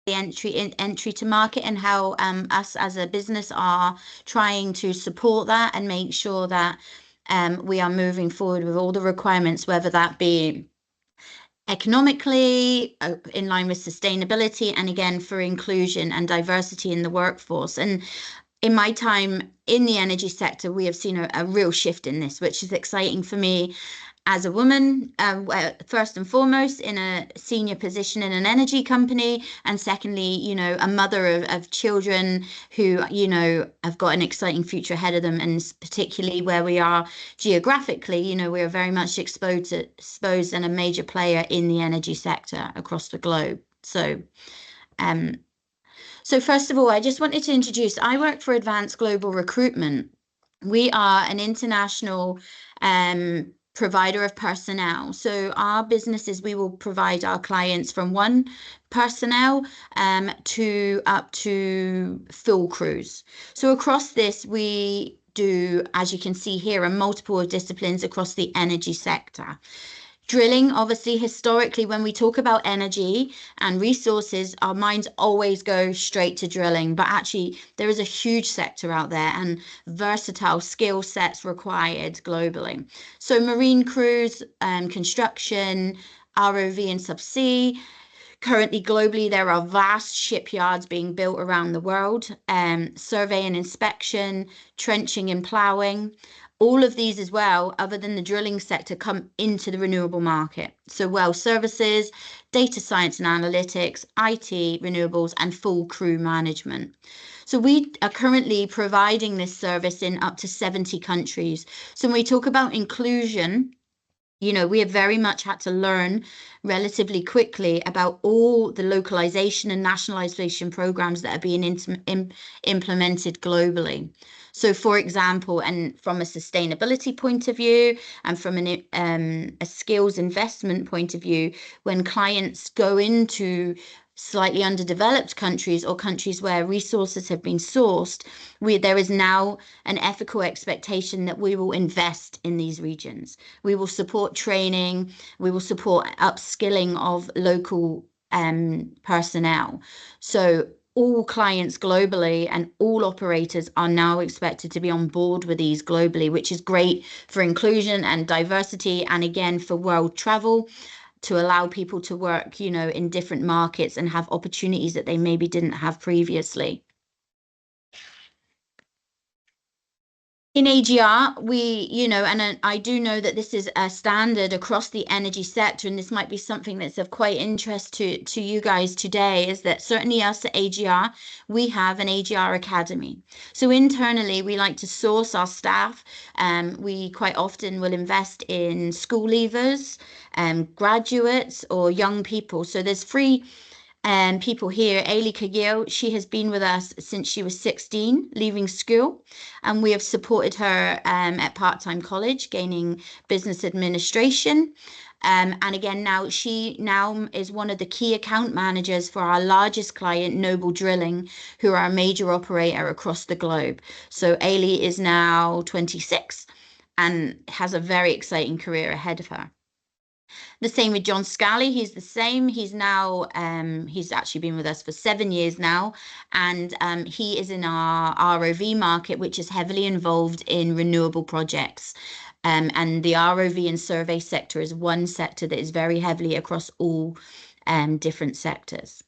the entry to market, and how us as a business are trying to support that and make sure that we are moving forward with all the requirements, whether that be economically, in line with sustainability, and again for inclusion and diversity in the workforce. And in my time in the energy sector, we have seen a real shift in this, which is exciting for me as a woman, first and foremost, in a senior position in an energy company, and secondly, you know, a mother of children who, you know, have got an exciting future ahead of them, and particularly where we are geographically, you know, we are very much exposed and a major player in the energy sector across the globe. So first of all, I just wanted to introduce, I work for Advanced Global Recruitment. We are an international provider of personnel. So our businesses, we will provide our clients from one personnel to up to full crews. So across this, we do, as you can see here, a multiple of disciplines across the energy sector. Drilling, obviously, historically, when we talk about energy and resources, our minds always go straight to drilling. But actually, there is a huge sector out there and versatile skill sets required globally. So marine crews, construction, ROV and subsea. Currently, globally, there are vast shipyards being built around the world, survey and inspection, trenching and ploughing. All of these as well, other than the drilling sector, come into the renewable market. So well services, data science and analytics, IT, renewables, and full crew management. So we are currently providing this service in up to 70 countries. So when we talk about inclusion, you know, we have very much had to learn relatively quickly about all the localization and nationalization programs that are being implemented globally. So, for example, and from a sustainability point of view and from a skills investment point of view, when clients go into slightly underdeveloped countries or countries where resources have been sourced, there is now an ethical expectation that we will invest in these regions. We will support training, we will support upskilling of local personnel. So all clients globally and all operators are now expected to be on board with these globally, which is great for inclusion and diversity, and again for world travel, to allow people to work, you know, in different markets and have opportunities that they maybe didn't have previously. In AGR, we, you know, and I do know that this is a standard across the energy sector, and this might be something that's of quite interest to you guys today, is that certainly us at AGR, we have an AGR Academy. So internally, we like to source our staff. We quite often will invest in school leavers, graduates, or young people. So there's free people here. Ailey Kagil, she has been with us since she was 16, leaving school, and we have supported her at part-time college, gaining business administration. And again, she now is one of the key account managers for our largest client, Noble Drilling, who are a major operator across the globe. So Ailey is now 26 and has a very exciting career ahead of her. The same with John Scally. He's the same. He's now, he's actually been with us for 7 years now. And he is in our ROV market, which is heavily involved in renewable projects. And the ROV and survey sector is one sector that is very heavily across all different sectors.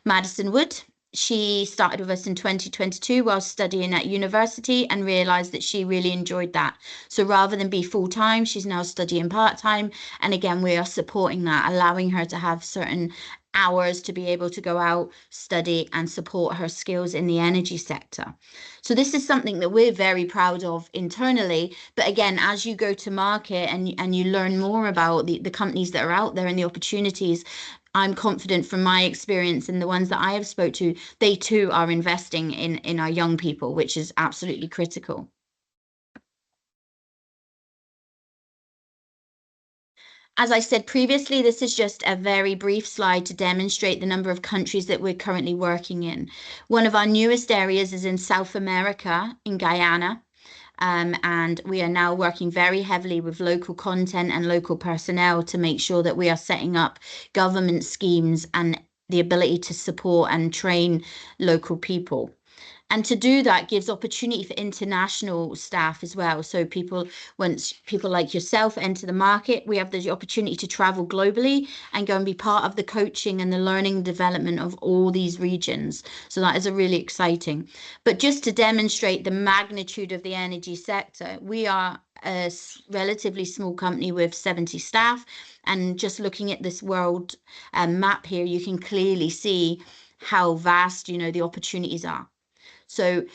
Madison Wood. She started with us in 2022 while studying at university and realized that she really enjoyed that. So rather than be full-time, she's now studying part-time. And again, we are supporting that, allowing her to have certain hours to be able to go out, study, and support her skills in the energy sector. So this is something that we're very proud of internally. But again, as you go to market and you learn more about the companies that are out there and the opportunities, I'm confident from my experience and the ones that I have spoke to, they too are investing in our young people, which is absolutely critical. As I said previously, this is just a very brief slide to demonstrate the number of countries that we're currently working in. One of our newest areas is in South America, in Guyana. And we are now working very heavily with local content and local personnel to make sure that we are setting up government schemes and the ability to support and train local people. And to do that gives opportunity for international staff as well. So once people like yourself enter the market, we have the opportunity to travel globally and go and be part of the coaching and the learning and development of all these regions. So that is a really exciting. But just to demonstrate the magnitude of the energy sector, we are a relatively small company with 70 staff. And just looking at this world map here, you can clearly see how vast, the opportunities are. So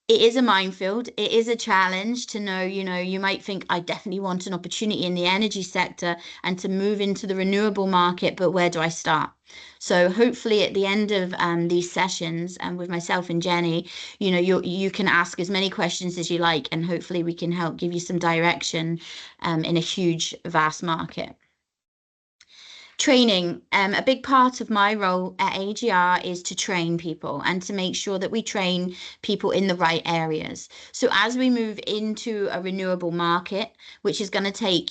it is a minefield. It is a challenge to know, you might think I definitely want an opportunity in the energy sector and to move into the renewable market, but where do I start? So hopefully at the end of these sessions and with myself and Jenny, you can ask as many questions as you like, and hopefully we can help give you some direction in a huge, vast market. Training. A big part of my role at AGR is to train people and to make sure that we train people in the right areas. So as we move into a renewable market, which is going to take,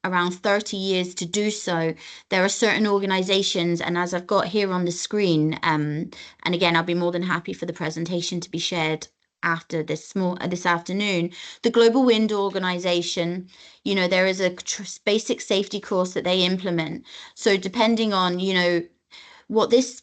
around 30 years to do so, there are certain organizations, and as I've got here on the screen, and again, I'll be more than happy for the presentation to be shared after this afternoon, the Global Wind Organization, there is a basic safety course that they implement. So depending on, what this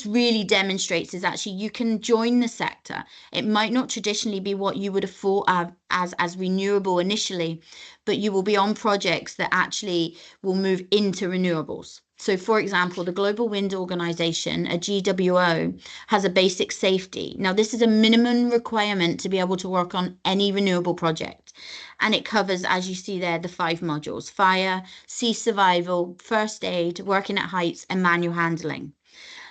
really demonstrates is actually you can join the sector. It might not traditionally be what you would have thought of as renewable initially, but you will be on projects that actually will move into renewables. So for example, the Global Wind Organization, a GWO, has a basic safety. Now, this is a minimum requirement to be able to work on any renewable project. And it covers, as you see there, the 5 modules: fire, sea survival, first aid, working at heights, and manual handling.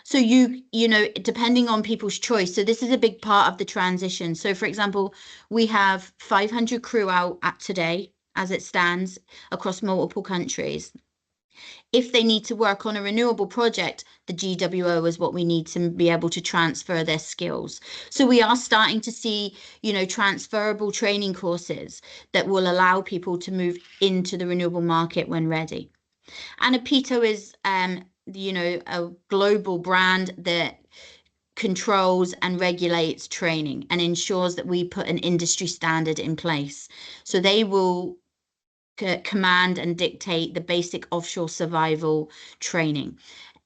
So depending on people's choice. So this is a big part of the transition. So for example, we have 500 crew out at today as it stands across multiple countries. If they need to work on a renewable project, the GWO is what we need to be able to transfer their skills. So we are starting to see, transferable training courses that will allow people to move into the renewable market when ready. And Apito is, a global brand that controls and regulates training and ensures that we put an industry standard in place. So they will command and dictate the basic offshore survival training.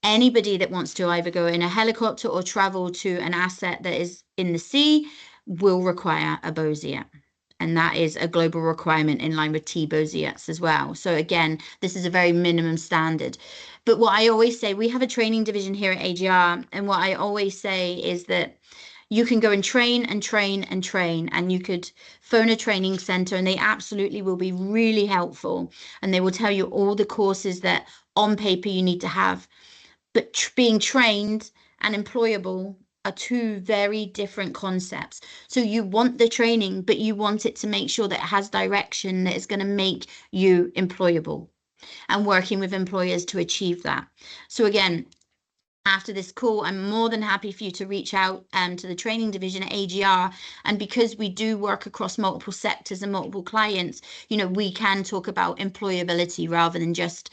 Anybody that wants to either go in a helicopter or travel to an asset that is in the sea will require a BOSIET. And that is a global requirement in line with T-BOSIETs as well. So again, this is a very minimum standard. But what I always say, we have a training division here at AGR, and what I always say is that you can go and train and train and train, and you could phone a training center and they absolutely will be really helpful. And they will tell you all the courses that on paper you need to have. But being trained and employable are 2 very different concepts. So you want the training, but you want it to make sure that it has direction that is going to make you employable, and working with employers to achieve that. So again, after this call, I'm more than happy for you to reach out to the training division at AGR. And because we do work across multiple sectors and multiple clients, we can talk about employability rather than just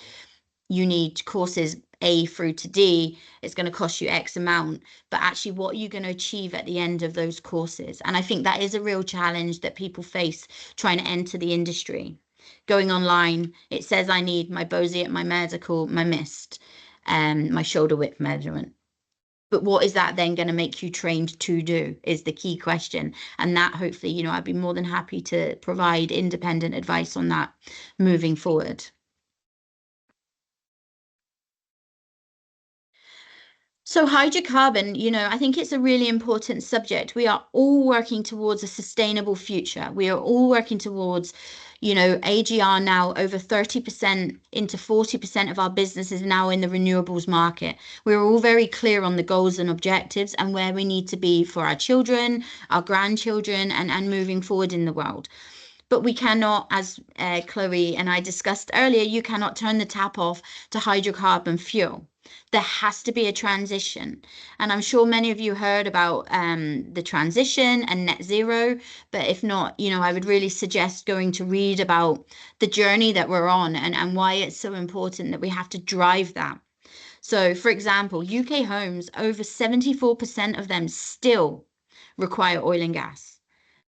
you need courses A through to D, it's going to cost you X amount, but actually what are you going to achieve at the end of those courses? And I think that is a real challenge that people face trying to enter the industry. Going online, it says I need my BOSIET, my medical, my MIST, my shoulder width measurement. But what is that then going to make you trained to do is the key question. And that hopefully, I'd be more than happy to provide independent advice on that moving forward. So hydrocarbon, I think it's a really important subject. We are all working towards a sustainable future. We are all working towards, AGR now over 30% into 40% of our business is now in the renewables market. We're all very clear on the goals and objectives and where we need to be for our children, our grandchildren, and moving forward in the world. But we cannot, as Chloe and I discussed earlier, you cannot turn the tap off to hydrocarbon fuel. There has to be a transition. And I'm sure many of you heard about the transition and net zero. But if not, I would really suggest going to read about the journey that we're on and why it's so important that we have to drive that. So, for example, UK homes, over 74% of them still require oil and gas.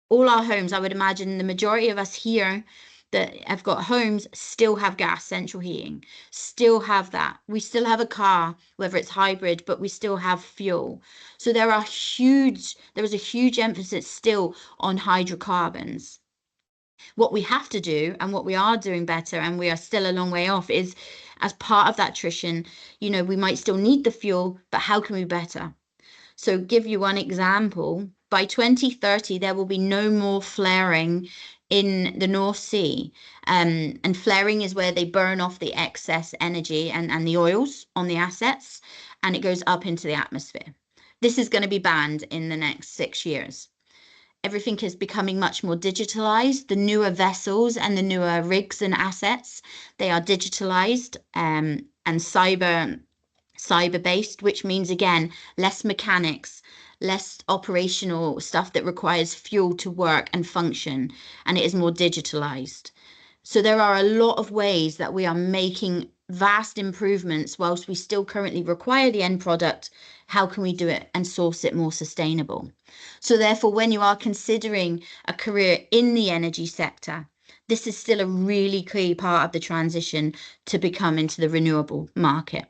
All our homes, I would imagine the majority of us here that have got homes still have gas central heating, still have that. We still have a car, whether it's hybrid, but we still have fuel. So there is a huge emphasis still on hydrocarbons. What we have to do and what we are doing better, and we are still a long way off, is as part of that attrition, we might still need the fuel, but how can we better? So give you one example, by 2030, there will be no more flaring in the North Sea. And flaring is where they burn off the excess energy and the oils on the assets, and it goes up into the atmosphere. This is going to be banned in the next 6 years. Everything is becoming much more digitalized. The newer vessels and the newer rigs and assets, they are digitalized and cyber based, which means, again, less mechanics, less operational stuff that requires fuel to work and function, and it is more digitalized. So there are a lot of ways that we are making vast improvements whilst we still currently require the end product. How can we do it and source it more sustainable? So therefore, when you are considering a career in the energy sector, this is still a really key part of the transition to become into the renewable market.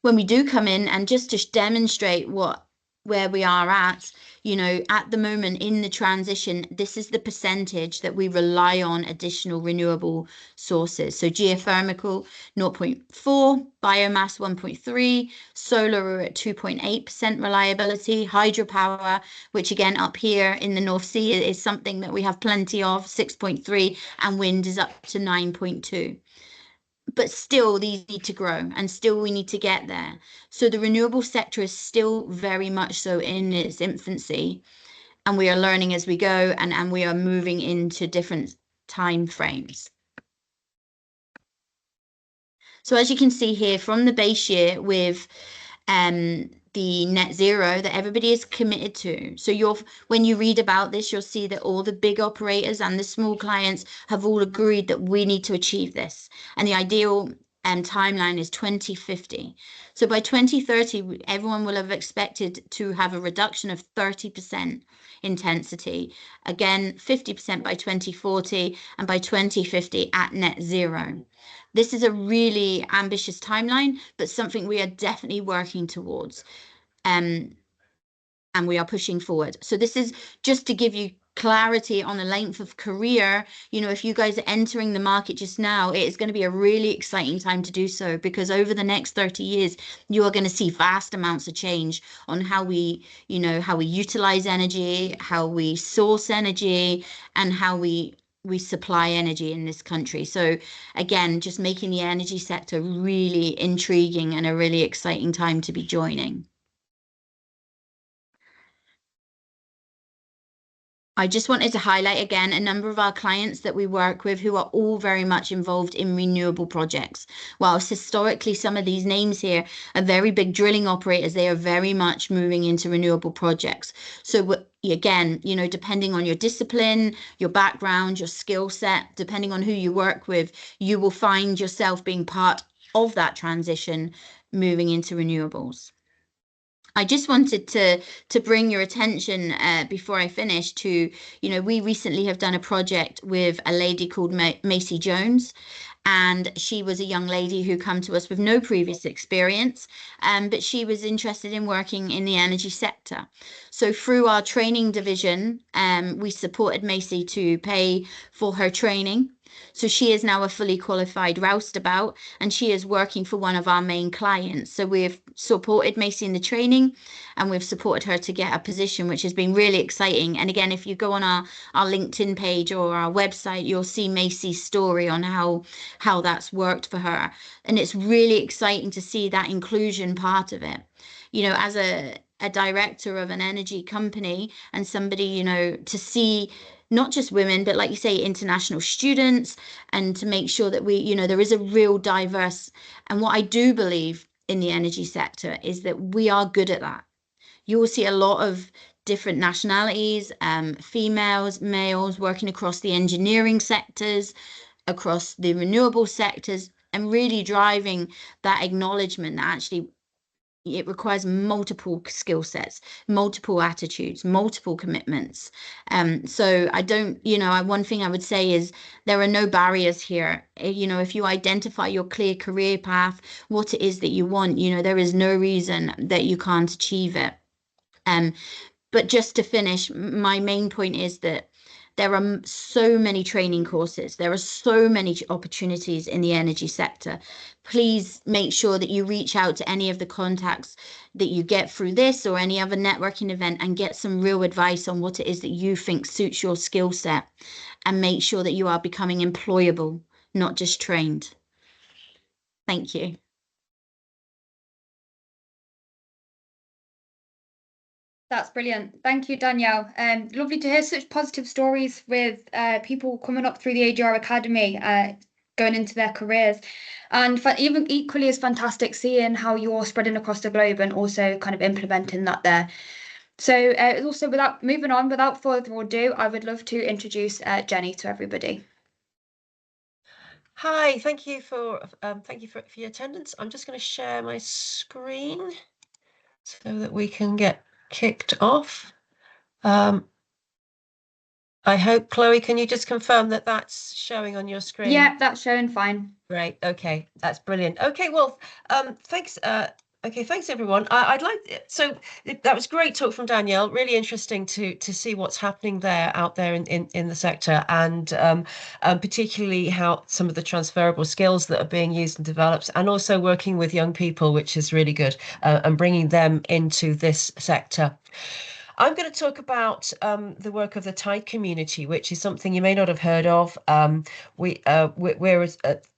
When we do come in, and just to demonstrate where we are at, at the moment in the transition, this is the percentage that we rely on additional renewable sources. So geothermal 0.4, biomass 1.3, solar are at 2.8% reliability, hydropower, which again up here in the North Sea is something that we have plenty of, 6.3, and wind is up to 9.2. But still, these need to grow, and still we need to get there. So the renewable sector is still very much so in its infancy, and we are learning as we go, and we are moving into different time frames. So as you can see here, from the base year with the net zero that everybody is committed to. So when you read about this, you'll see that all the big operators and the small clients have all agreed that we need to achieve this. And the ideal timeline is 2050. So by 2030, everyone will have expected to have a reduction of 30% intensity. Again, 50% by 2040, and by 2050 at net zero. This is a really ambitious timeline, but something we are definitely working towards. And we are pushing forward. So this is just to give you clarity on the length of career. If you guys are entering the market just now, it is going to be a really exciting time to do so, because over the next 30 years, you are going to see vast amounts of change on how we utilize energy, how we source energy, and how we supply energy in this country. So again, just making the energy sector really intriguing and a really exciting time to be joining. I just wanted to highlight again a number of our clients that we work with who are all very much involved in renewable projects. Whilst historically some of these names here are very big drilling operators, they are very much moving into renewable projects. So again, depending on your discipline, your background, your skill set, depending on who you work with, you will find yourself being part of that transition moving into renewables. I just wanted to bring your attention before I finish to, we recently have done a project with a lady called Macy Jones, and she was a young lady who come to us with no previous experience, but she was interested in working in the energy sector. So through our training division, we supported Macy to pay for her training. So she is now a fully qualified roustabout, and she is working for one of our main clients. So we've supported Macy in the training, and we've supported her to get a position, which has been really exciting. And again, if you go on our LinkedIn page or our website, you'll see Macy's story on how that's worked for her. And it's really exciting to see that inclusion part of it. As a director of an energy company and somebody, to see not just women, but like you say, international students, and to make sure that there is a real diverse. And what I do believe in the energy sector is that we are good at that. You will see a lot of different nationalities, females, males working across the engineering sectors, across the renewable sectors, and really driving that acknowledgement that actually it requires multiple skill sets, multiple attitudes, multiple commitments. So I don't, one thing I would say is there are no barriers here. If you identify your clear career path, what it is that you want, there is no reason that you can't achieve it. But just to finish, my main point is that there are so many training courses. There are so many opportunities in the energy sector. Please make sure that you reach out to any of the contacts that you get through this or any other networking event and get some real advice on what it is that you think suits your skill set, and make sure that you are becoming employable, not just trained. Thank you. That's brilliant. Thank you, Danielle. Lovely to hear such positive stories with people coming up through the AGR Academy, going into their careers. And even equally as fantastic seeing how you're spreading across the globe and also kind of implementing that there. So also without further ado, I would love to introduce Jenny to everybody. Hi, thank you for your attendance. I'm just going to share my screen so that we can get kicked off. I hope, Chloe, can you just confirm that that's showing on your screen? Yeah, that's showing fine. Great. Okay, that's brilliant. Okay, well, thanks. Okay, thanks everyone. I'd like that was great talk from Danielle. Really interesting to see what's happening out there in the sector, and particularly how some of the transferable skills that are being used and developed, and also working with young people, which is really good, and bringing them into this sector. I'm going to talk about the work of the TIDE community, which is something you may not have heard of. We're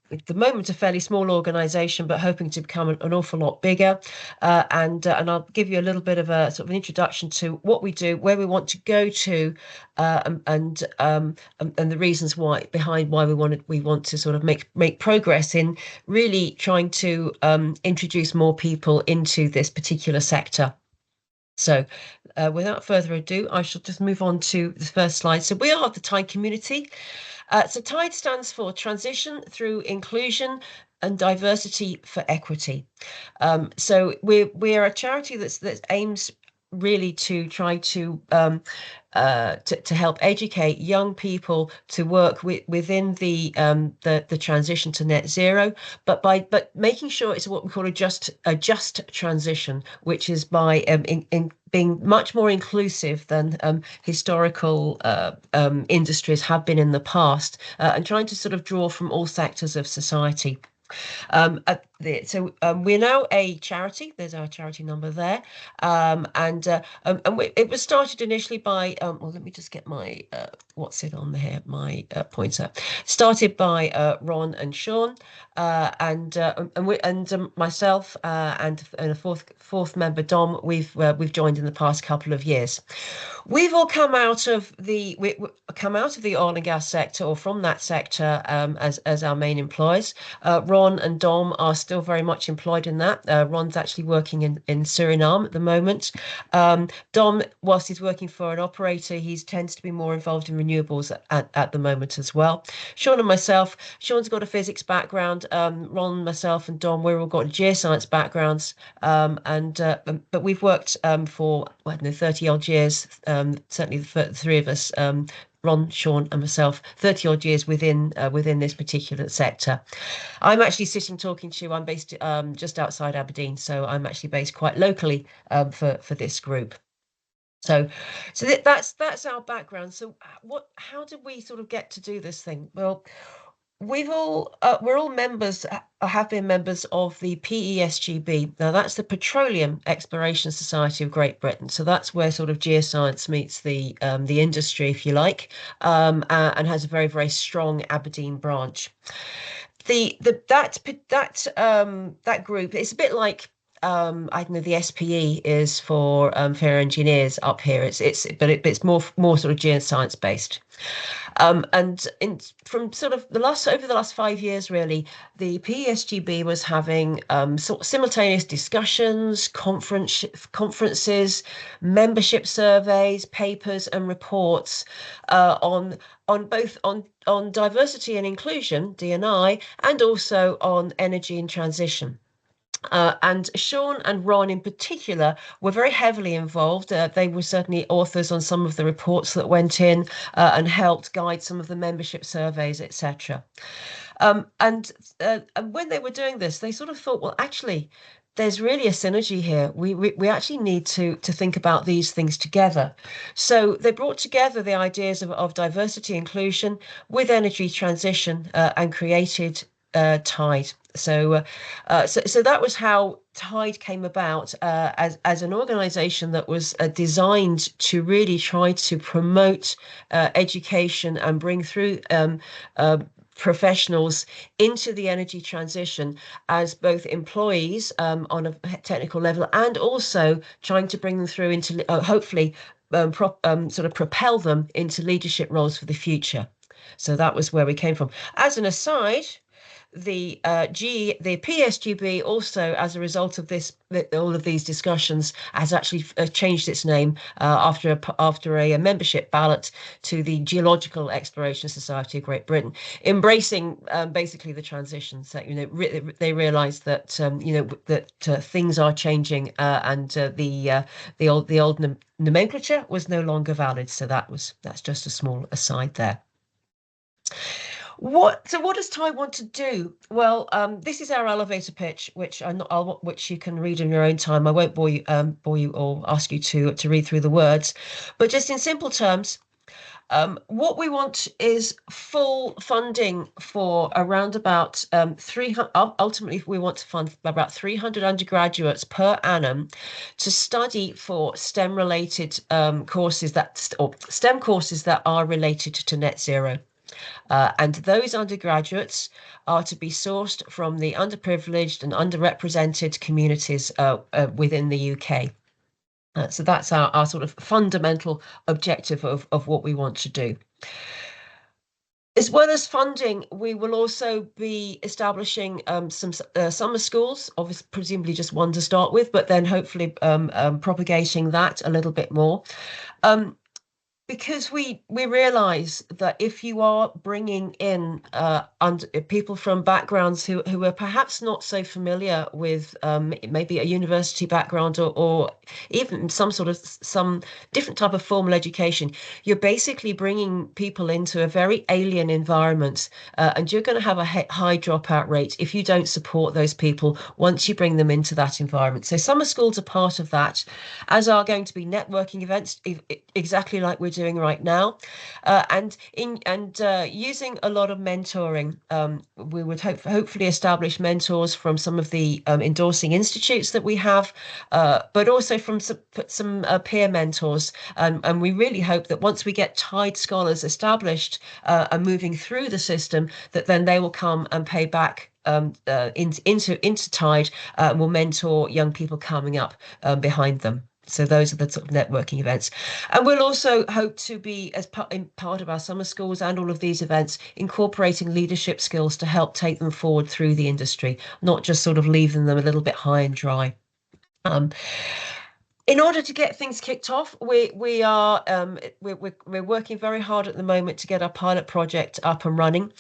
at the moment a fairly small organisation, but hoping to become an awful lot bigger. And I'll give you a little bit of a sort of an introduction to what we do, where we want to go to, and the reasons behind why we want to sort of make progress in really trying to introduce more people into this particular sector. So without further ado, I shall just move on to the first slide. So we are the TIDE community. So TIDE stands for Transition Through Inclusion and Diversity for Equity. So we're a charity that aims really to try to help educate young people to work within the transition to net zero, but making sure it's what we call a just transition, which is by in being much more inclusive than historical industries have been in the past, and trying to sort of draw from all sectors of society. We're now a charity. There's our charity number there, it was started initially by well, let me just get my what's it on here, my pointer. Started by Ron and Sean, and myself, and a fourth member, Dom. We've joined in the past couple of years. We've all come out of the oil and gas sector, or from that sector, as our main employers. Ron and Dom are still very much employed in that. Ron's actually working in Suriname at the moment. Dom, whilst he's working for an operator, he tends to be more involved in renewables at the moment as well. Sean and myself, Sean's got a physics background. Ron, myself, and Dom, we've all got geoscience backgrounds. But we've worked for 30 odd years. Certainly the three of us. Ron, Sean, and myself, 30 odd years within this particular sector. I'm actually sitting talking to you. I'm based just outside Aberdeen, so I'm actually based quite locally for this group. So that's our background. So how did we sort of get to do this thing? Well, we're all members, have been members of the PESGB. Now that's the Petroleum Exploration Society of Great Britain. So that's where sort of geoscience meets the industry, if you like, and has a very, very strong Aberdeen branch. That group, it's a bit like I don't know, the SPE is for engineers up here. It's more sort of geoscience based. From sort of over the last 5 years, really, the PESGB was having sort of simultaneous discussions, conferences, membership surveys, papers, and reports on diversity and inclusion (D&I) and also on energy and transition. And Sean and Ron in particular were very heavily involved. They were certainly authors on some of the reports that went in and helped guide some of the membership surveys, etc. And when they were doing this, they sort of thought, well, actually, there's really a synergy here. We actually need to think about these things together. So they brought together the ideas of diversity inclusion with energy transition and created TIDE. So that was how TIDE came about as an organization that was designed to really try to promote education and bring through professionals into the energy transition as both employees on a technical level, and also trying to bring them through into hopefully sort of propel them into leadership roles for the future. So that was where we came from. As an aside, the PSGB also, as a result of all of these discussions, has actually changed its name after a membership ballot to the Geological Exploration Society of Great Britain, embracing basically the transition. So they realised that things are changing and the old nomenclature was no longer valid. So that's just a small aside there. What does TIDE want to do? Well, this is our elevator pitch, which which you can read in your own time. I won't bore you or ask you to read through the words, but just in simple terms, what we want is full funding for around about 300. Ultimately, we want to fund about 300 undergraduates per annum to study for STEM-related courses or STEM courses that are related to net zero. And those undergraduates are to be sourced from the underprivileged and underrepresented communities within the UK. So that's our sort of fundamental objective of what we want to do. As well as funding, we will also be establishing some summer schools, obviously, presumably just one to start with, but then hopefully propagating that a little bit more. Because we realise that if you are bringing in people from backgrounds who are perhaps not so familiar with maybe a university background or even some different type of formal education, you're basically bringing people into a very alien environment, and you're going to have a high dropout rate if you don't support those people once you bring them into that environment. So summer schools are part of that, as are going to be networking events, exactly like we're doing right now, and using a lot of mentoring. We would hopefully establish mentors from some of the endorsing institutes that we have, but also from some peer mentors. And we really hope that once we get TIDE scholars established and moving through the system, that then they will come and pay back into TIDE and will mentor young people coming up behind them. So those are the sort of networking events. And we'll also hope to be, as part of our summer schools and all of these events, incorporating leadership skills to help take them forward through the industry, not just sort of leaving them a little bit high and dry. In order to get things kicked off, we're working very hard at the moment to get our pilot project up and running.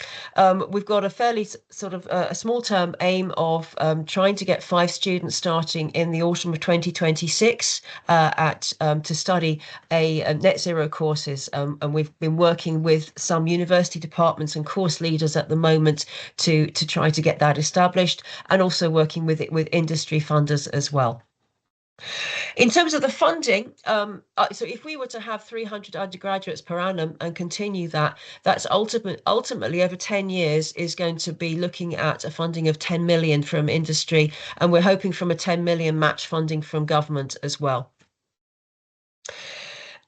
We've got a fairly sort of a small term aim of trying to get 5 students starting in the autumn of 2026 to study a net zero courses, and we've been working with some university departments and course leaders at the moment to try to get that established, and also working with industry funders as well. In terms of the funding, so if we were to have 300 undergraduates per annum and continue that's ultimately over 10 years is going to be looking at a funding of 10 million from industry, and we're hoping from a 10 million match funding from government as well.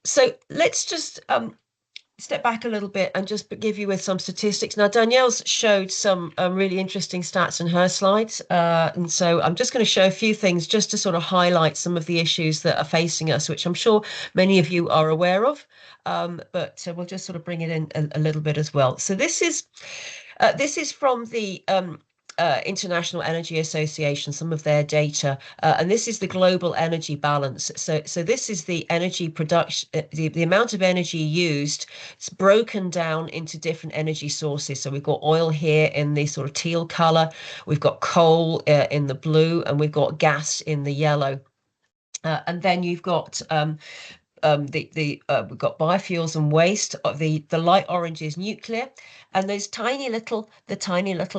So let's just step back a little bit and just give you with some statistics. Now, Danielle's showed some really interesting stats in her slides. And so I'm just going to show a few things just to sort of highlight some of the issues that are facing us, which I'm sure many of you are aware of. But we'll just sort of bring it in a little bit as well. So this is from the International Energy Association, some of their data, and this is the global energy balance. So this is the energy production, the amount of energy used. It's broken down into different energy sources. So we've got oil here in the sort of teal color, we've got coal in the blue, and we've got gas in the yellow. And then you've got we've got biofuels and waste. The light orange is nuclear, and those tiny little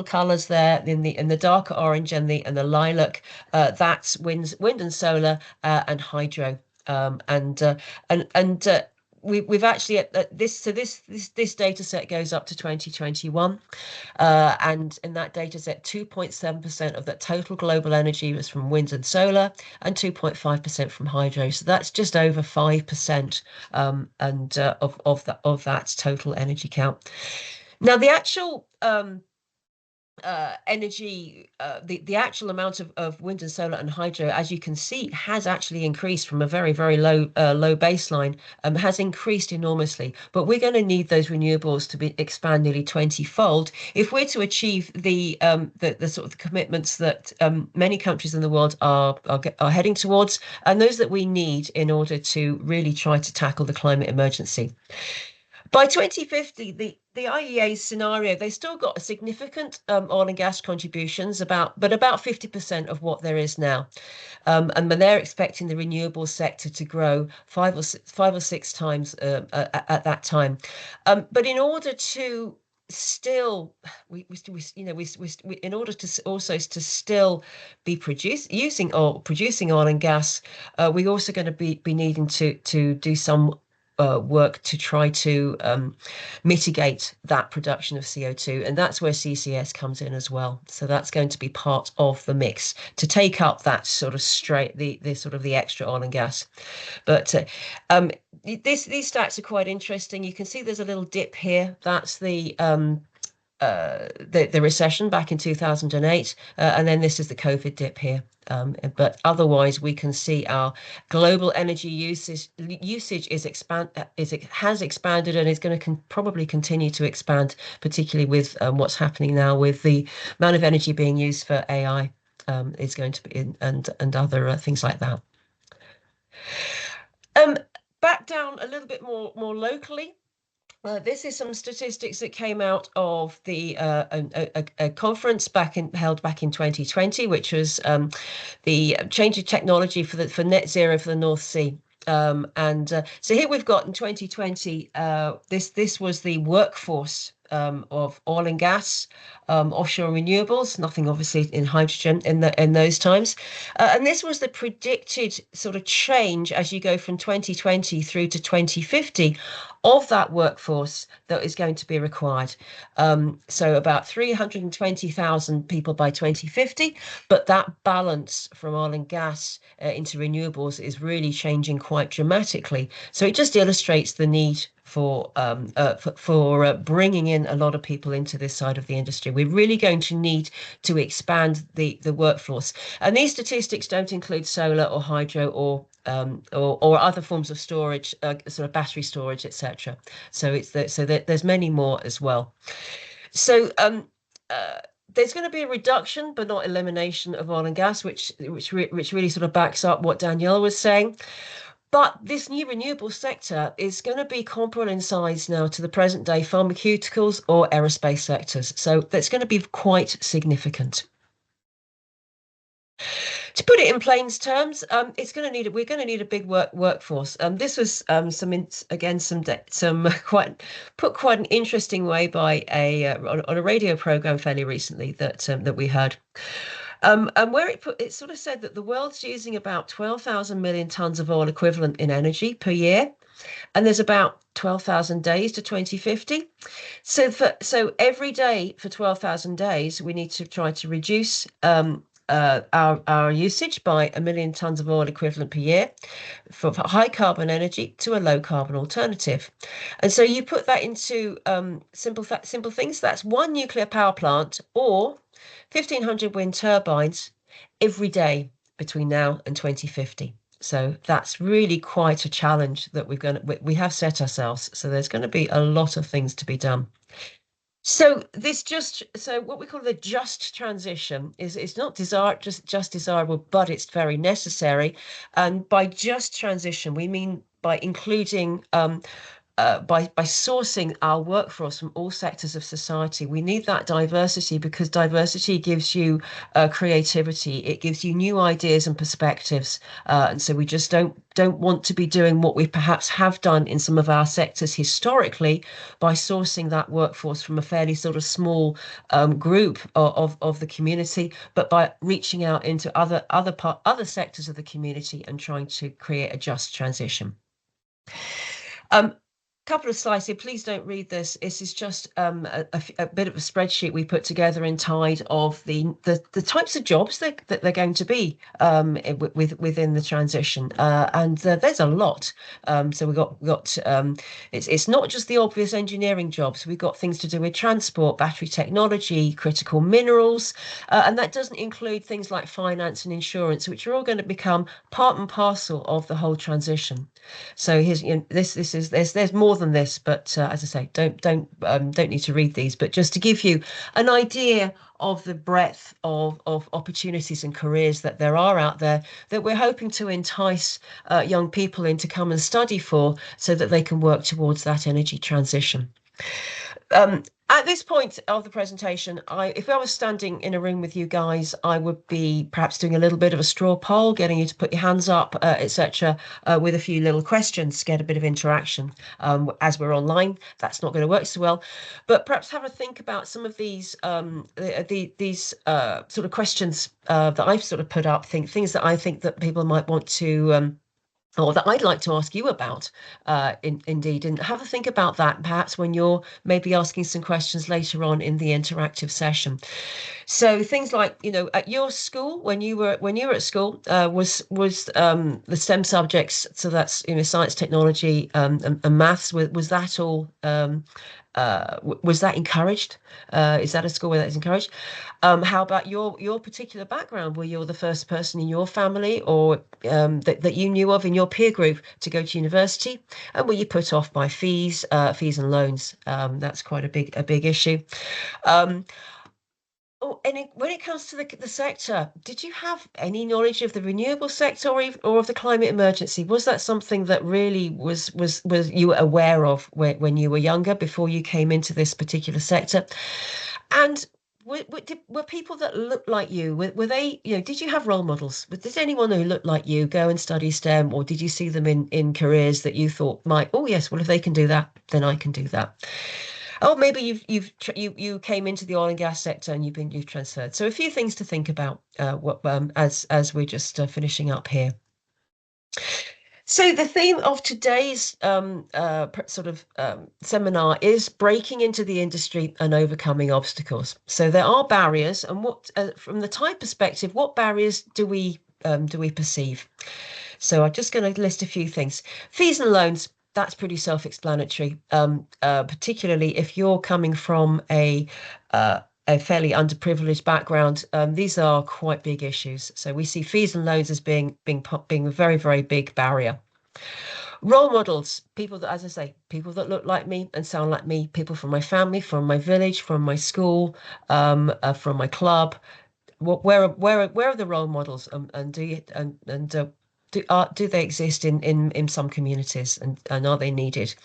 colors there in the darker orange and the lilac, that's wind and solar and hydro. We've actually this data set goes up to 2021, and in that data set 2.7% of that total global energy was from wind and solar, and 2.5% from hydro. So that's just over 5%, and of that total energy count. Now the actual energy, the actual amount of wind and solar and hydro, as you can see, has actually increased from a very low baseline, has increased enormously. But we're going to need those renewables to expand nearly 20-fold if we're to achieve the sort of commitments that many countries in the world are heading towards, and those that we need in order to really try to tackle the climate emergency. By 2050, the IEA's scenario, they still got a significant oil and gas contributions, about 50% of what there is now. And they're expecting the renewable sector to grow five or six times at that time. But in order to still, in order to also to still be producing oil and gas, we're also going to be needing to do some work to try to mitigate that production of CO2, and that's where CCS comes in as well. So that's going to be part of the mix to take up that sort of the extra oil and gas. But these stats are quite interesting. You can see there's a little dip here. That's the recession back in 2008, and then this is the COVID dip here. But otherwise, we can see our global energy usage has expanded, and is going to probably continue to expand, particularly with what's happening now with the amount of energy being used for AI, is going to be and other things like that. Back down a little bit more locally. This is some statistics that came out of the a conference held back in 2020, which was the change of technology for net zero for the North Sea. So here we've got in 2020, this was the workforce of oil and gas, offshore renewables, nothing obviously in hydrogen in those times. And this was the predicted sort of change as you go from 2020 through to 2050 of that workforce that is going to be required. So about 320,000 people by 2050, but that balance from oil and gas into renewables is really changing quite dramatically. So it just illustrates the need for bringing in a lot of people into this side of the industry. We're really going to need to expand the workforce, and these statistics don't include solar or hydro or other forms of storage, sort of battery storage, etc. So there's many more as well. So there's going to be a reduction, but not elimination, of oil and gas, which really sort of backs up what Danielle was saying. But this new renewable sector is going to be comparable in size now to the present day pharmaceuticals or aerospace sectors. So that's going to be quite significant. To put it in plain terms, we're going to need a big workforce. This was quite an interesting way by on a radio program fairly recently that we heard. And where it sort of said that the world's using about 12,000 million tons of oil equivalent in energy per year, and there's about 12,000 days to 2050. So every day for 12,000 days, we need to try to reduce our usage by 1 million tons of oil equivalent per year for high carbon energy to a low carbon alternative. And so you put that into simple things. That's one nuclear power plant or 1,500 wind turbines every day between now and 2050. So that's really quite a challenge that we have set ourselves. So there's going to be a lot of things to be done. So what we call the just transition is it's not just desirable, but it's very necessary. And by just transition, we mean by including by sourcing our workforce from all sectors of society. We need that diversity because diversity gives you creativity. It gives you new ideas and perspectives. And so we just don't want to be doing what we perhaps have done in some of our sectors historically by sourcing that workforce from a fairly sort of small group of the community, but by reaching out into other sectors of the community and trying to create a just transition. Couple of slides here. Please don't read this. This is just a bit of a spreadsheet we put together in TIDE of the types of jobs that they're going to be within the transition, and there's a lot. So we got it's not just the obvious engineering jobs. We've got things to do with transport, battery technology, critical minerals, and that doesn't include things like finance and insurance, which are all going to become part and parcel of the whole transition. So here's there's more than this, but as I say, don't need to read these, but just to give you an idea of the breadth of opportunities and careers that there are out there that we're hoping to entice young people in to come and study for so that they can work towards that energy transition. At this point of the presentation, if I was standing in a room with you guys, I would be perhaps doing a little bit of a straw poll, getting you to put your hands up, etc., with a few little questions, get a bit of interaction. As we're online, that's not going to work so well, but perhaps have a think about some of these sort of questions that I've sort of put up, things that I think that people might want to or that I'd like to ask you about, indeed, and have a think about that, perhaps when you're maybe asking some questions later on in the interactive session. So things like, at your school, when you were at school, was the STEM subjects, so that's science, technology, and maths, was that all? Was that encouraged? Is that a school where that is encouraged? How about your particular background? Were you the first person in your family or that you knew of in your peer group to go to university? And were you put off by fees and loans? That's quite a big issue. And when it comes to the sector, did you have any knowledge of the renewable sector or of the climate emergency? Was that something that really was you were aware of when you were younger, before you came into this particular sector? And were people that looked like you, were they, did you have role models? Did anyone who looked like you go and study STEM, or did you see them in careers that you thought oh yes, well, if they can do that, then I can do that? Oh, maybe you came into the oil and gas sector and you've transferred. So a few things to think about as we're just finishing up here. So the theme of today's seminar is breaking into the industry and overcoming obstacles. So there are barriers, and from the TIDE perspective, what barriers do we perceive? So I'm just going to list a few things. Fees and loans. That's pretty self-explanatory, particularly if you're coming from a fairly underprivileged background. These are quite big issues. So we see fees and loans as being a very, very big barrier. Role models, people that, as I say, people that look like me and sound like me, people from my family, from my village, from my school, from my club. Where are the role models, and do they exist in some communities, and are they needed?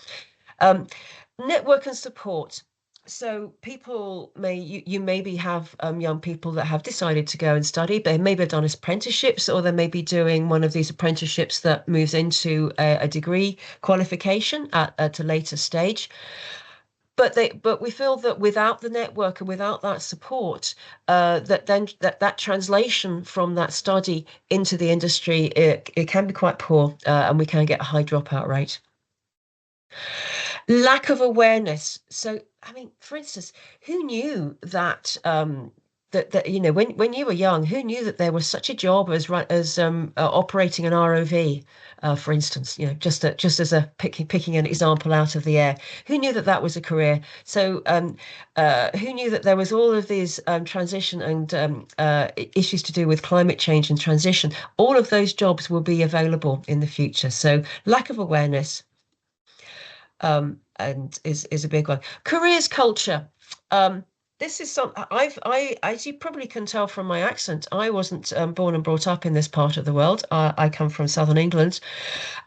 Network and support. So people you maybe have young people that have decided to go and study, but they maybe have done apprenticeships, or they may be doing one of these apprenticeships that moves into a degree qualification at a later stage. But we feel that without the network and without that support, that translation from that study into the industry, it can be quite poor, and we can get a high dropout rate. Lack of awareness. So, I mean, for instance, who knew that that you know, when you were young, who knew that there was such a job as operating an ROV, for instance, you know, just as a picking an example out of the air. Who knew that that was a career? So who knew that there was all of these transition and issues to do with climate change and transition? All of those jobs will be available in the future. So lack of awareness and is a big one. Careers culture. This is some as you probably can tell from my accent, I wasn't born and brought up in this part of the world. I come from southern England,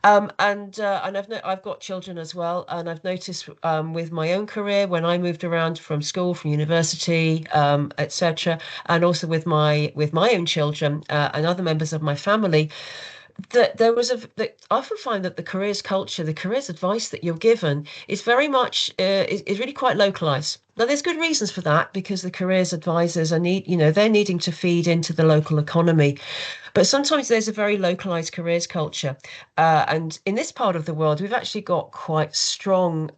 and I've got children as well, and I've noticed with my own career when I moved around from school, from university, etc., and also with my own children and other members of my family, that there was that I often find that the careers culture, the careers advice that you're given is very much is really quite localized. Now, there's good reasons for that because the careers advisors they're needing to feed into the local economy, but sometimes there's a very localized careers culture, and in this part of the world, we've actually got quite strong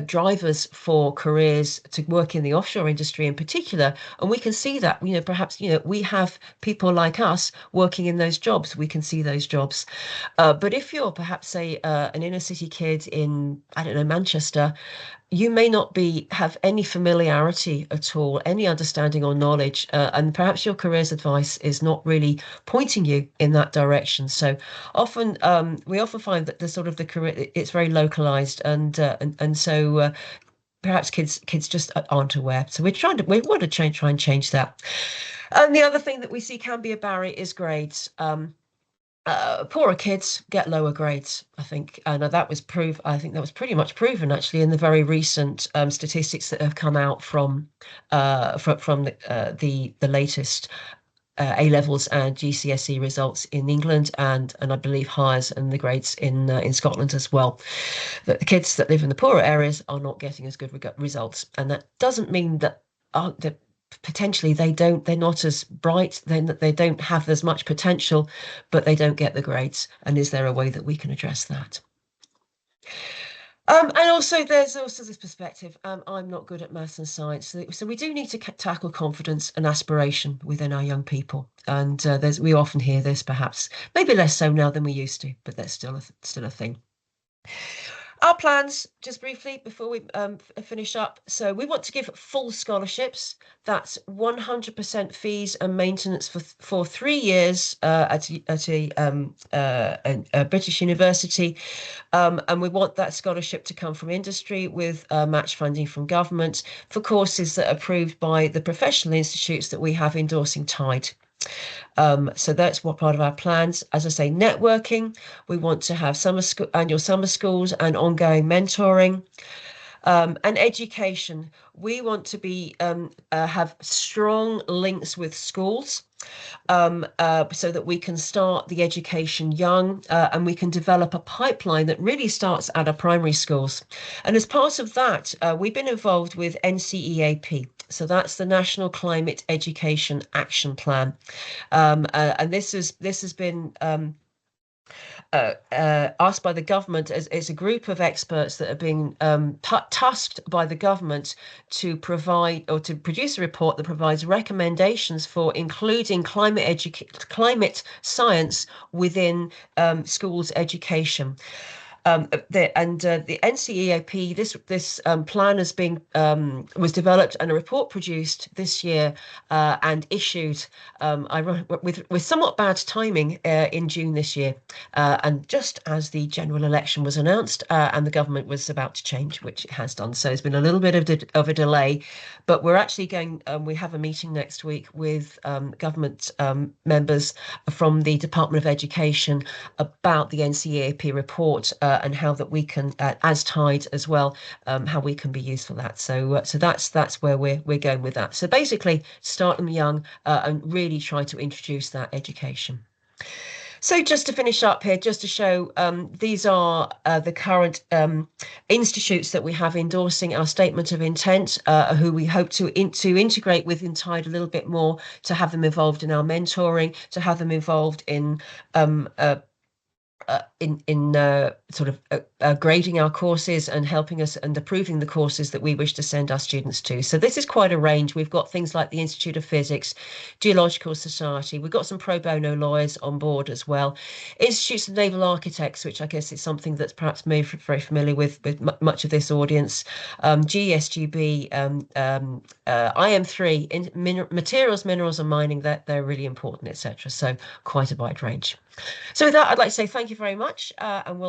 drivers for careers to work in the offshore industry in particular, and we can see that perhaps we have people like us working in those jobs. We can see those jobs, but if you're perhaps say an inner city kid in, I don't know, Manchester, you may not have any familiarity at all, any understanding or knowledge, and perhaps your careers advice is not really pointing you in that direction. So often we often find that the career, it's very localized, and so perhaps kids just aren't aware. So we want to try and change that. And the other thing that we see can be a barrier is grades. Poorer kids get lower grades, I think, and I think that was pretty much proven actually in the very recent statistics that have come out from the latest A levels and GCSE results in England, and I believe Highers and the grades in Scotland as well. That the kids that live in the poorer areas are not getting as good results, and that doesn't mean that potentially they're not as bright, they don't have as much potential, but they don't get the grades. And is there a way that we can address that? And also there's also this perspective, I'm not good at maths and science, so we do need to tackle confidence and aspiration within our young people, and we often hear this, perhaps maybe less so now than we used to, but that's still a thing. Our plans, just briefly before we finish up. So we want to give full scholarships. That's 100% fees and maintenance for 3 years at a British university, and we want that scholarship to come from industry with match funding from government for courses that are approved by the professional institutes that we have endorsing TIDE. So that's what part of our plans. As I say, networking. We want to have annual summer schools and ongoing mentoring. And education. We want to have strong links with schools, so that we can start the education young, and we can develop a pipeline that really starts at our primary schools. And as part of that, we've been involved with NCEAP. So that's the National Climate Education Action Plan, and this has been asked by the government as a group of experts that are being tasked by the government to provide or to produce a report that provides recommendations for including climate science within schools education. The NCEAP, this plan was developed and a report produced this year and issued with somewhat bad timing in June this year, and just as the general election was announced and the government was about to change, which it has done. So there's been a little bit of a delay, but we're actually we have a meeting next week with government members from the Department of Education about the NCEAP report, and how that we can, as TIDE as well, how we can be used for that. So that's where we're going with that. So basically, start them young and really try to introduce that education. So just to finish up here, just to show, these are the current institutes that we have endorsing our statement of intent, who we hope to integrate within TIDE a little bit more, to have them involved in our mentoring, to have them involved in grading our courses and helping us and approving the courses that we wish to send our students to. So this is quite a range. We've got things like the Institute of Physics, Geological Society. We've got some pro bono lawyers on board as well. Institutes of Naval Architects, which I guess is something that's perhaps very familiar with much of this audience. GSGB, IM3, materials, minerals and mining, they're really important, etc. So quite a wide range. So with that, I'd like to say thank you very much, and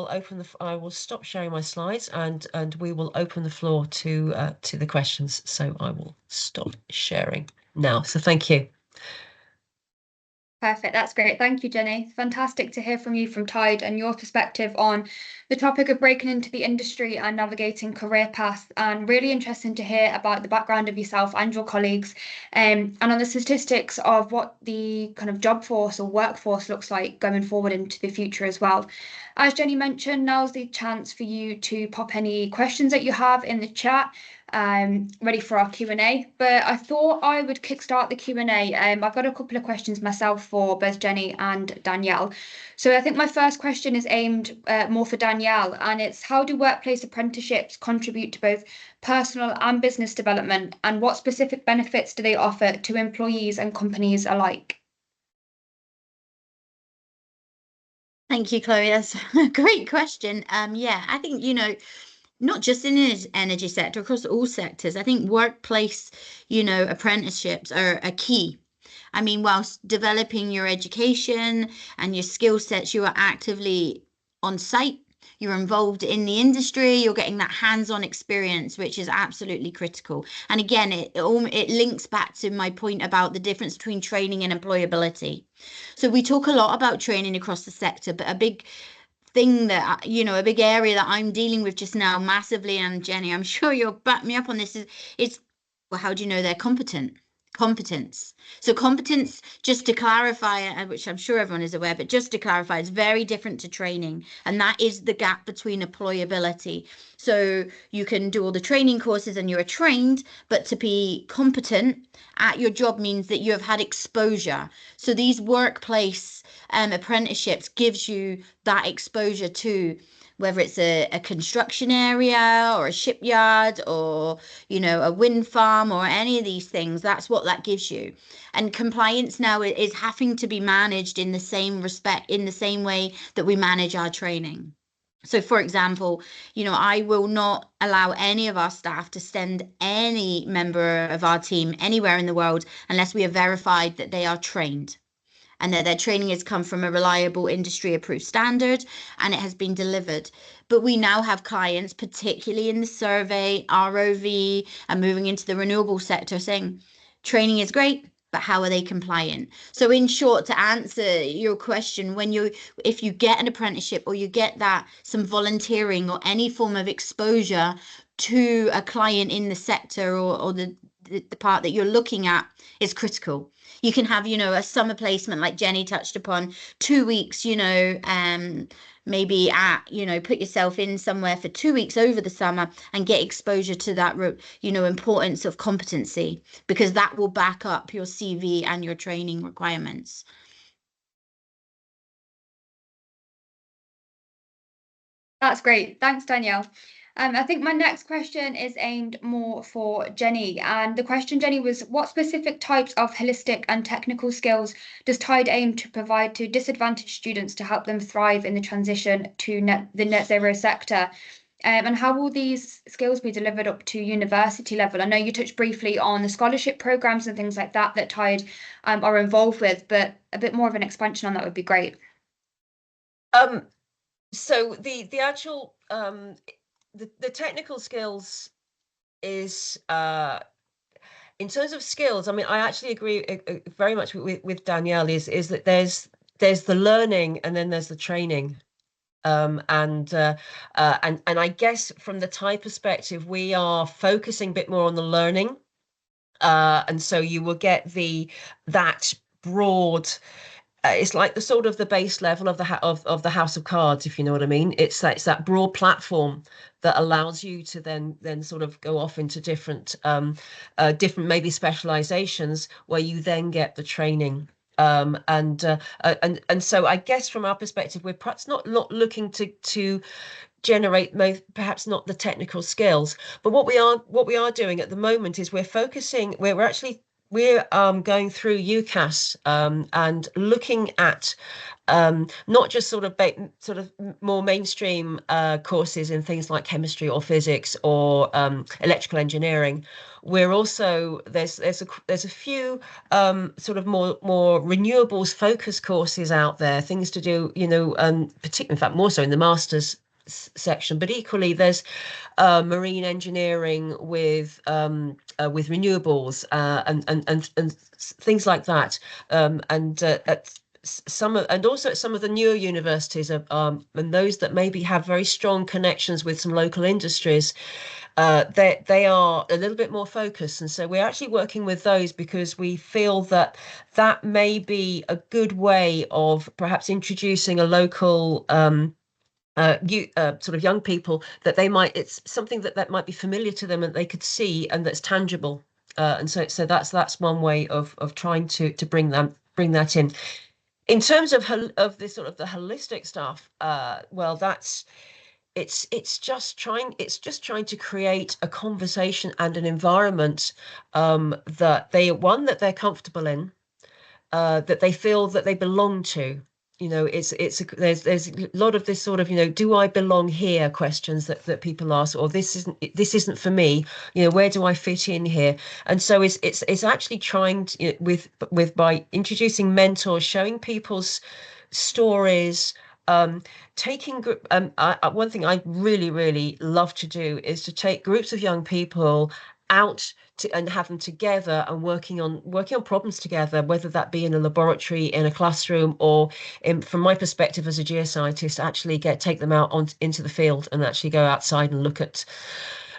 I will stop sharing my slides, and we will open the floor to the questions. So I will stop sharing now. So thank you. Perfect. That's great. Thank you, Jenny. Fantastic to hear from you from TIDE and your perspective on the topic of breaking into the industry and navigating career paths, and really interesting to hear about the background of yourself and your colleagues, and on the statistics of what the kind of job force or workforce looks like going forward into the future as well. As Jenny mentioned, now's the chance for you to pop any questions that you have in the chat. Ready for our Q&A, but I thought I would kickstart the Q&A. I've got a couple of questions myself for both Jenny and Danielle. So I think my first question is aimed more for Danielle, and it's how do workplace apprenticeships contribute to both personal and business development, and what specific benefits do they offer to employees and companies alike? Thank you, Chloe. That's a great question. Yeah, I think, not just in the energy sector, across all sectors, I think workplace, apprenticeships are key. I mean, whilst developing your education and your skill sets, you are actively on site, you're involved in the industry, you're getting that hands-on experience, which is absolutely critical. And again, it links back to my point about the difference between training and employability. So we talk a lot about training across the sector, but a big thing that, a big area that I'm dealing with just now massively, and Jenny, I'm sure you'll back me up on this, is well, how do you know they're competent? Competence. So competence, just to clarify, which I'm sure everyone is aware, but just to clarify, it's very different to training. And that is the gap between employability. So you can do all the training courses and you're trained, but to be competent at your job means that you have had exposure. So these workplace apprenticeships gives you that exposure to whether it's a construction area or a shipyard or, a wind farm or any of these things. That's what that gives you. And compliance now is having to be managed in the same respect, in the same way that we manage our training. So, for example, I will not allow any of our staff to send any member of our team anywhere in the world unless we have verified that they are trained, and that their training has come from a reliable industry approved standard and it has been delivered. But we now have clients, particularly in the survey, ROV, and moving into the renewable sector, saying training is great, but how are they compliant? So in short, to answer your question, if you get an apprenticeship or you get some volunteering or any form of exposure to a client in the sector or the part that you're looking at, is critical. You can have, a summer placement like Jenny touched upon, 2 weeks, maybe put yourself in somewhere for 2 weeks over the summer and get exposure to that, importance of competency, because that will back up your CV and your training requirements. That's great. Thanks, Danielle. I think my next question is aimed more for Jenny. And the question, Jenny, was what specific types of holistic and technical skills does TIDE aim to provide to disadvantaged students to help them thrive in the transition to the net zero sector? And how will these skills be delivered up to university level? I know you touched briefly on the scholarship programs and things like that TIDE are involved with, but a bit more of an expansion on that would be great. So the actual the technical skills is in terms of skills. I mean, I actually agree very much with Danielle. Is that there's the learning and then there's the training, and I guess from the TIDE perspective, we are focusing a bit more on the learning, and so you will get that broad. It's like the sort of the base level of the house of cards, if you know what I mean. It's that broad platform that allows you to then sort of go off into different maybe specializations where you then get the training. And so I guess from our perspective, we're perhaps not looking to generate perhaps not the technical skills. But what we are doing at the moment is we're going through UCAS and looking at not just sort of more mainstream courses in things like chemistry or physics or electrical engineering. We're also there's a few sort of more renewables focused courses out there, things to do, particularly, in fact, more so in the master's section, but equally there's marine engineering with renewables and things like that, and also at some of the newer universities, and those that maybe have very strong connections with some local industries, they are a little bit more focused. And so we're actually working with those because we feel that may be a good way of perhaps introducing a local sort of young people, that it's something that might be familiar to them and they could see and that's tangible. And so that's one way of trying to bring that in. In terms of this sort of the holistic stuff, well, it's just trying to create a conversation and an environment that they're comfortable in, that they feel that they belong to. There's a lot of this sort of, do I belong here questions that people ask, or this isn't for me, where do I fit in here? And so it's actually trying to, by introducing mentors, showing people's stories, taking one thing I really, really love to do is to take groups of young people out and have them together and working on problems together, whether that be in a laboratory, in a classroom, or from my perspective as a geoscientist, actually take them out into the field and actually go outside and look at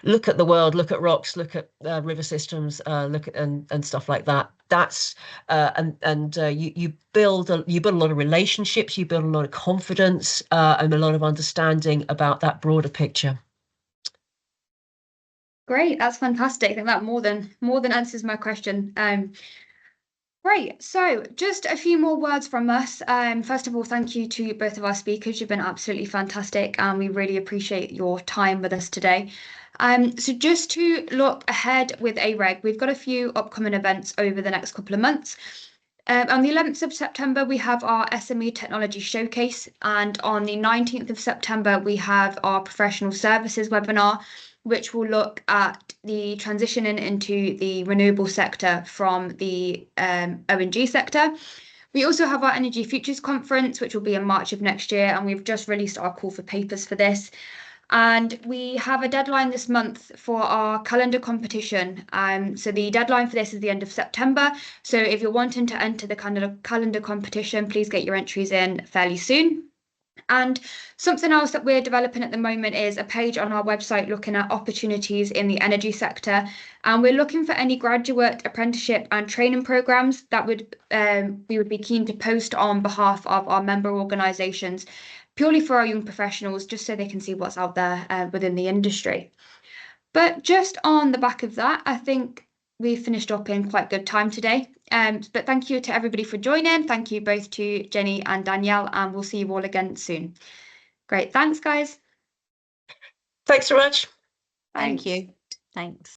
the world, look at rocks, look at river systems, look at and stuff like that. That's you build a lot of relationships, you build a lot of confidence, and a lot of understanding about that broader picture. Great, that's fantastic. I think that more than answers my question. Great. So just a few more words from us. First of all, thank you to both of our speakers. You've been absolutely fantastic, and we really appreciate your time with us today. So just to look ahead with AREG, we've got a few upcoming events over the next couple of months. On the 11th of September, we have our SME Technology Showcase, and on the 19th of September, we have our Professional Services webinar, which will look at the transitioning into the renewable sector from the O&G sector. We also have our Energy Futures Conference, which will be in March of next year, and we've just released our call for papers for this. And we have a deadline this month for our calendar competition. So the deadline for this is the end of September. So if you're wanting to enter the calendar competition, please get your entries in fairly soon. And something else that we're developing at the moment is a page on our website looking at opportunities in the energy sector. And we're looking for any graduate, apprenticeship and training programs that we would be keen to post on behalf of our member organisations, purely for our young professionals, just so they can see what's out there within the industry. But just on the back of that, I think we finished up in quite good time today. But thank you to everybody for joining. Thank you both to Jenny and Danielle, and we'll see you all again soon. Great. Thanks, guys. Thanks so much. Thank you. Thanks.